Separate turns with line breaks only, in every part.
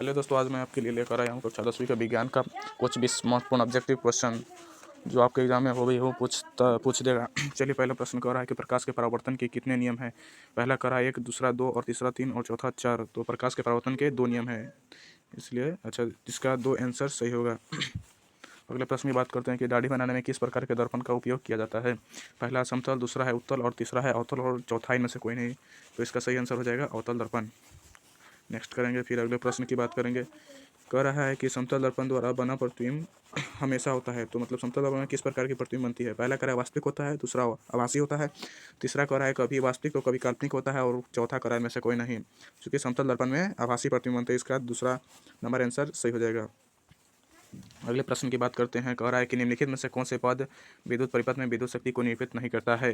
Hello दोस्तों, आज मैं आपके लिए लेकर आया हूँ कक्षा 10वीं का विज्ञान का कुछ 20 महत्वपूर्ण ऑब्जेक्टिव क्वेश्चन जो आपके एग्जाम में हो गई हो पूछ देगा। चलिए, पहला प्रश्न कह रहा है कि प्रकाश के परावर्तन के कितने नियम हैं। पहला कह रहा है 1, दूसरा 2 और तीसरा 3 और चौथा 4। तो प्रकाश के परावर्तन के 2 नियम हैं, इसलिए इसका 2 आंसर सही होगा। अगले प्रश्न की बात करते हैं कि दाढ़ी बनाने में किस प्रकार के दर्पण का उपयोग किया जाता है। पहला समतल, दूसरा है उत्तल और तीसरा है अवतल और चौथा इनमें से कोई नहीं। तो इसका सही आंसर हो जाएगा अवतल दर्पण। नेक्स्ट करेंगे, फिर अगले प्रश्न की बात करेंगे। कह रहा है कि समतल दर्पण द्वारा बना प्रतिबिंब हमेशा होता है। तो मतलब समतल दर्पण में किस प्रकार की प्रतिबिंब बनती है। पहला कह रहा है वास्तविक होता है, दूसरा आभासी होता है, तीसरा कह रहा है कभी वास्तविक तो कभी काल्पनिक होता है और चौथा कह रहा है में से कोई नहीं। क्योंकि समतल दर्पण में आभासी प्रतिबिंब बनते हैं, इसका दूसरा नंबर आंसर सही हो जाएगा। अगले प्रश्न की बात करते हैं। कह रहा है कि निम्नलिखित में से कौन से पद विद्युत परिपथ में विद्युत शक्ति को निरूपित नहीं करता है।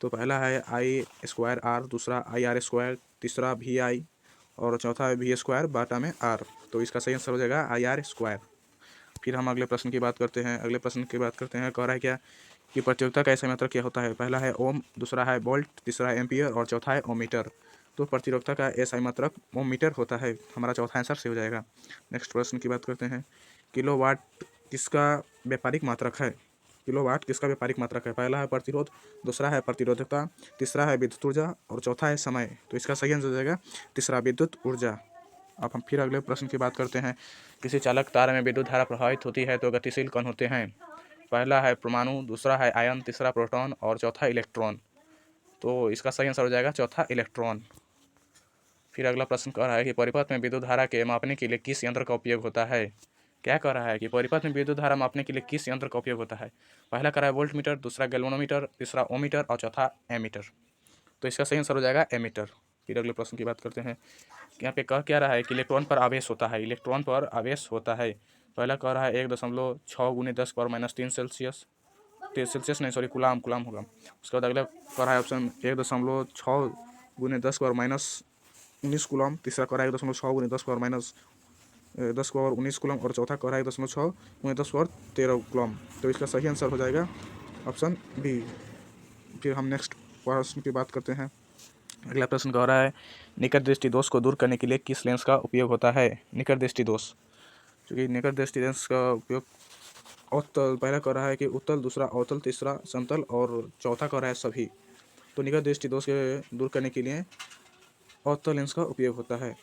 तो पहला है I²R, दूसरा IR², तीसरा VI और चौथा है V² बाटा में R। तो इसका सही आंसर हो जाएगा IR²। फिर हम अगले प्रश्न की बात करते हैं। कह रहा है क्या कि प्रतियोगिता का ऐसा मात्रक क्या होता है। पहला है ओम, दूसरा है वोल्ट, तीसरा है एम्पियर और चौथा है ओमीटर। तो प्रतियोगिता का ऐसा मात्रक ओम मीटर होता है। हमारा चौथा आंसर सही हो जाएगा। नेक्स्ट प्रश्न की बात करते हैं। किलोवाट किसका व्यापारिक मात्रक है। किलोवाट किसका व्यापारिक मात्रक है। पहला है प्रतिरोध, दूसरा है प्रतिरोधकता, तीसरा है विद्युत ऊर्जा और चौथा है समय। तो इसका सही आंसर हो जाएगा तीसरा, विद्युत ऊर्जा। अब हम फिर अगले प्रश्न की बात करते हैं। किसी चालक तार में विद्युत धारा प्रवाहित होती है तो गतिशील कण होते हैं। पहला है परमाणु, दूसरा है आयन, तीसरा प्रोटॉन और चौथा इलेक्ट्रॉन। तो इसका सही आंसर हो जाएगा चौथा, इलेक्ट्रॉन। फिर अगला प्रश्न कह रहा है कि परिपथ में विद्युत धारा के मापने के लिए किस यंत्र का उपयोग होता है। क्या कह रहा है कि परिपथ में विद्युत धारा मापने के लिए किस यंत्र का उपयोग होता है। पहला कह रहा है वोल्ट मीटर, दूसरा गैल्वेनोमीटर, तीसरा ओमीटर और चौथा एमीटर। तो इसका सही आंसर हो जाएगा एमीटर। फिर अगले प्रश्न की बात करते हैं। यहाँ पे कह क्या रहा है कि इलेक्ट्रॉन पर आवेश होता है। इलेक्ट्रॉन पर आवेश होता है। पहला कह रहा है 1.6 × 10⁻³ सेल्सियस, सेल्सियस नहीं सॉरी कुलाम होगा। उसके बाद अगला कह रहा है ऑप्शन 1.6 × 10⁻19 कुलाम, तीसरा कह रहा है 1.6 × 10⁻19 कुलाम और चौथा कह रहा है 1.6 × 10⁻13 कुलाम। तो इसका सही आंसर हो जाएगा ऑप्शन बी। फिर हम नेक्स्ट प्रश्न की बात करते हैं। अगला प्रश्न कह रहा है निकट दृष्टि दोष को दूर करने के लिए किस लेंस का उपयोग होता है। निकट दृष्टि दोष, क्योंकि निकट दृष्टि लेंस का उपयोग अवतल, पहला कह रहा है कि उत्तल, दूसरा अवतल, तीसरा समतल और चौथा कह रहा है सभी। तो निकट दृष्टि दोष के दूर करने के लिए अवतल लेंस का उपयोग होता है।